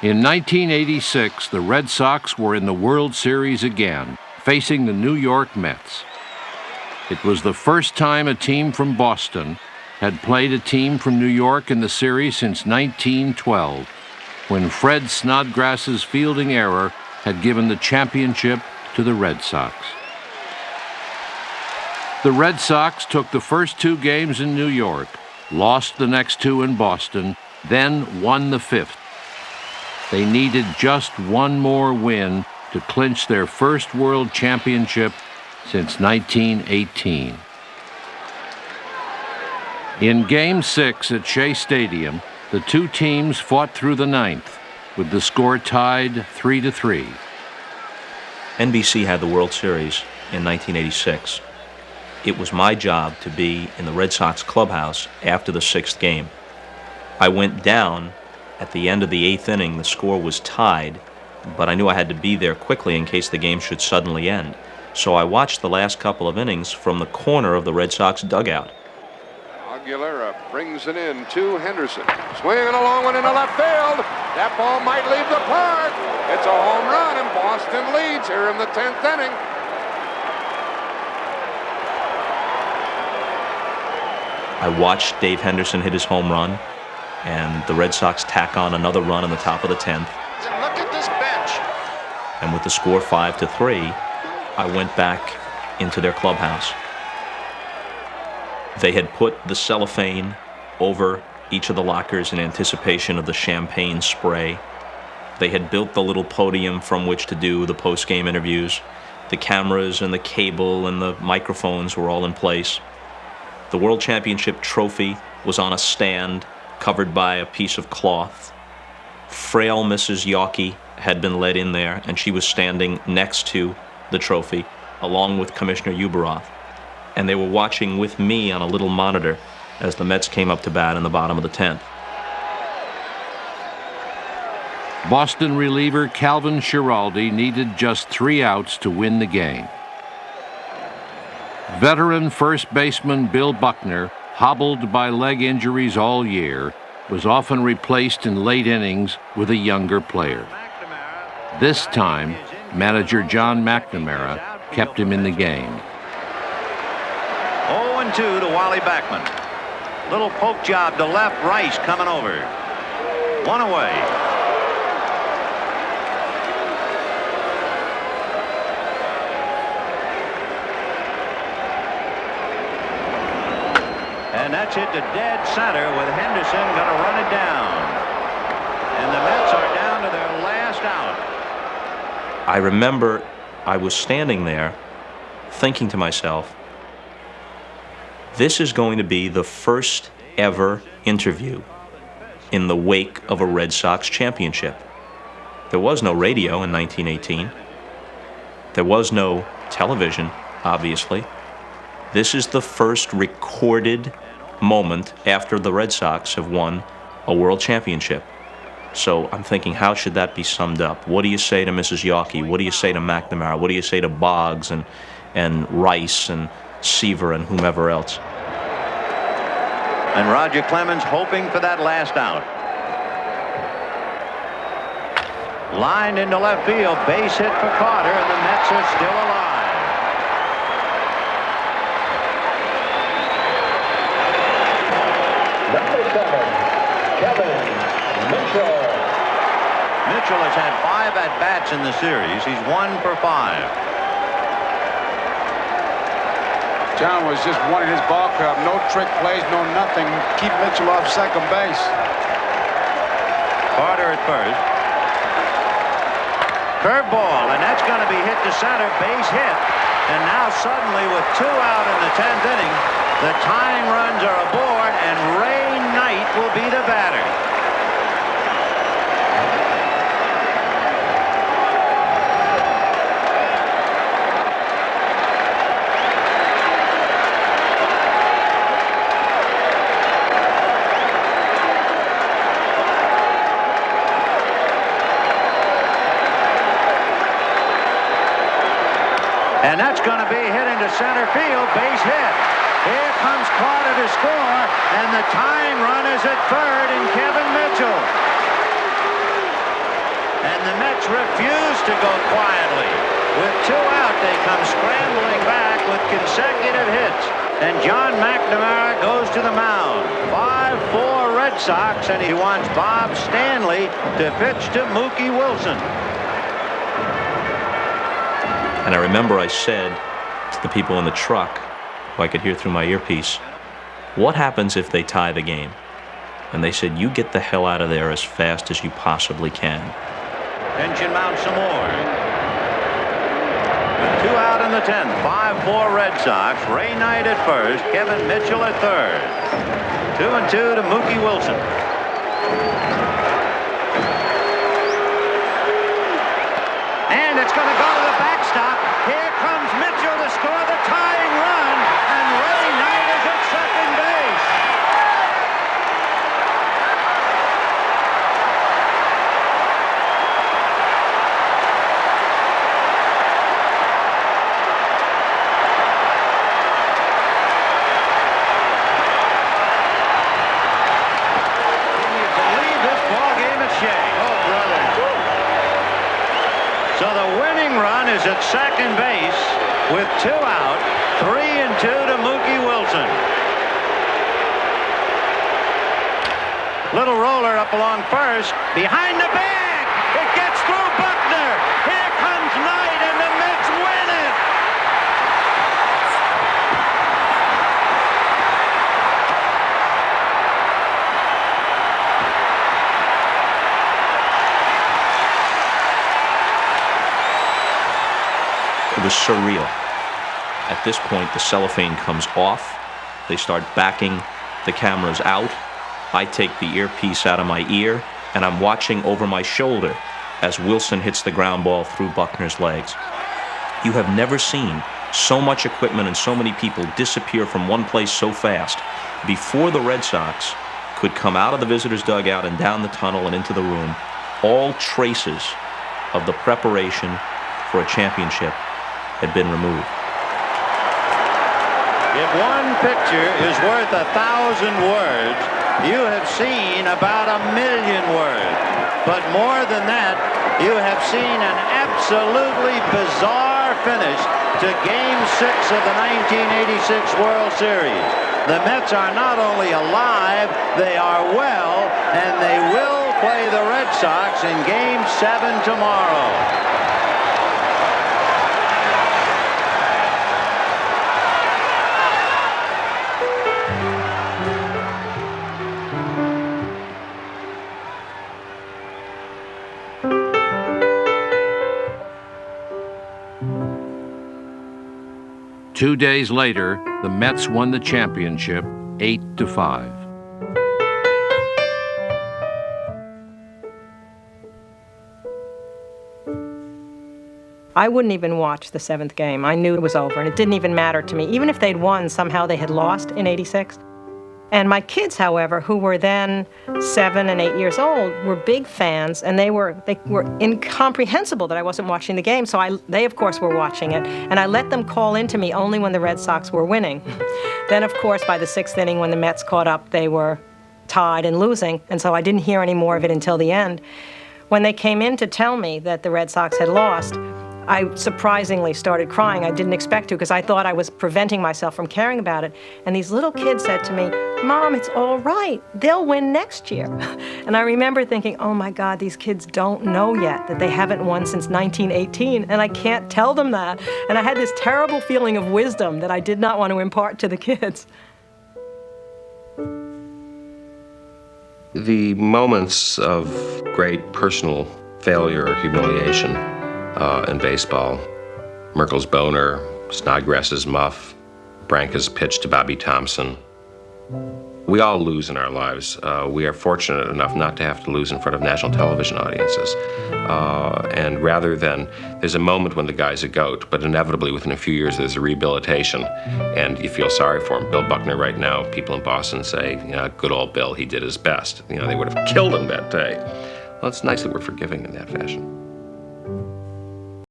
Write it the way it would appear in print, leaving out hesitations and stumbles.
In 1986, the Red Sox were in the World Series again, facing the New York Mets. It was the first time a team from Boston had played a team from New York in the series since 1912, when Fred Snodgrass's fielding error had given the championship to the Red Sox. The Red Sox took the first 2 games in New York, lost the next 2 in Boston, then won the 5th. They needed just one more win to clinch their first World Championship since 1918. In Game 6 at Shea Stadium, the 2 teams fought through the 9th, with the score tied 3-3. NBC had the World Series in 1986. It was my job to be in the Red Sox clubhouse after the 6th game. I went down at the end of the 8th inning. The score was tied, but I knew I had to be there quickly in case the game should suddenly end. So I watched the last couple of innings from the corner of the Red Sox dugout. Aguilera brings it in to Henderson. Swinging a long one into left field. That ball might leave the park. It's a home run, and Boston leads here in the 10th inning. I watched Dave Henderson hit his home run, and the Red Sox tack on another run in the top of the 10th. And look at this bench. And with the score 5-3, I went back into their clubhouse. They had put the cellophane over each of the lockers in anticipation of the champagne spray. They had built the little podium from which to do the post-game interviews. The cameras and the cable and the microphones were all in place. The World Championship trophy was on a stand covered by a piece of cloth. Frail Mrs. Yawkey had been led in there, and she was standing next to the trophy, along with Commissioner Uberoth. And they were watching with me on a little monitor as the Mets came up to bat in the bottom of the 10th. Boston reliever Calvin Schiraldi needed just 3 outs to win the game. Veteran first baseman Bill Buckner, hobbled by leg injuries all year, was often replaced in late innings with a younger player. This time, manager John McNamara kept him in the game. 0-2 to Wally Backman. Little poke job to left, Rice coming over. 1 away. And that's hit to dead center with Henderson going to run it down. And the Mets are down to their last out. I remember I was standing there thinking to myself, this is going to be the first ever interview in the wake of a Red Sox championship. There was no radio in 1918. There was no television, obviously. This is the first recorded moment after the Red Sox have won a world championship. So I'm thinking, how should that be summed up? What do you say to Mrs. Yawkey? What do you say to McNamara? What do you say to Boggs and Rice and Seaver and whomever else? And Roger Clemens hoping for that last out. Lined into left field, base hit for Carter, and the Mets are still alive. Mitchell has had 5 at-bats in the series. He's 1 for 5. John was just wanting his ball club. No trick plays, no nothing. Keep Mitchell off second base. Carter at first. Curveball, and that's going to be hit to center. Base hit. And now suddenly with 2 out in the 10th inning, the tying runs are aboard, and Ray Knight will be the batter. And that's going to be hit into center field, base hit. Here comes Carter to score, and the tying run is at third in Kevin Mitchell. the Mets refuse to go quietly. With 2 out, they come scrambling back with consecutive hits. And John McNamara goes to the mound. 5-4 Red Sox, and he wants Bob Stanley to pitch to Mookie Wilson. And I remember I said to the people in the truck, who I could hear through my earpiece, what happens if they tie the game? And they said, you get the hell out of there as fast as you possibly can. Engine mount some more. With 2 out in the 10th, 5-4 Red Sox. Ray Knight at first, Kevin Mitchell at third. 2-2 to Mookie Wilson. And it's going to go to the backstop. Here comes Mitchell to score the tying run, and Ray Knight is at second base. Can you believe this ball game at Shea? Oh, brother. So the winning run is at second base with 2 out, 3-2 to Mookie Wilson. Little roller up along first, behind the bag. It gets through Buckner. Here comes Knight, and the Mets win it. It was surreal. At this point, the cellophane comes off. They start backing the cameras out. I take the earpiece out of my ear, and I'm watching over my shoulder as Wilson hits the ground ball through Buckner's legs. You have never seen so much equipment and so many people disappear from one place so fast. Before the Red Sox could come out of the visitors' dugout and down the tunnel and into the room, all traces of the preparation for a championship had been removed. If one picture is worth 1,000 words, you have seen about 1,000,000 words. But more than that, you have seen an absolutely bizarre finish to Game 6 of the 1986 World Series. The Mets are not only alive, they are well, and they will play the Red Sox in Game 7 tomorrow. 2 days later, the Mets won the championship 8-5. I wouldn't even watch the 7th game. I knew it was over, and it didn't even matter to me. Even if they'd won, somehow they had lost in '86. And my kids, however, who were then 7 and 8 years old, were big fans, and they were incomprehensible that I wasn't watching the game. So they, of course, were watching it, and I let them call into me only when the Red Sox were winning. Then, of course, by the 6th inning, when the Mets caught up, they were tied and losing, and so I didn't hear any more of it until the end. When they came in to tell me that the Red Sox had lost, I surprisingly started crying. I didn't expect to, because I thought I was preventing myself from caring about it. And these little kids said to me, "Mom, it's all right. They'll win next year." And I remember thinking, oh my God, these kids don't know yet that they haven't won since 1918, and I can't tell them that. And I had this terrible feeling of wisdom that I did not want to impart to the kids. The moments of great personal failure or humiliation in baseball, Merkel's boner, Snodgrass's muff, Branca's pitch to Bobby Thompson. We all lose in our lives. We are fortunate enough not to have to lose in front of national television audiences. And rather than, there's a moment when the guy's a goat, but inevitably within a few years there's a rehabilitation, and you feel sorry for him. Bill Buckner right now, people in Boston say, good old Bill, he did his best. They would have killed him that day. Well, it's nice that we're forgiving in that fashion.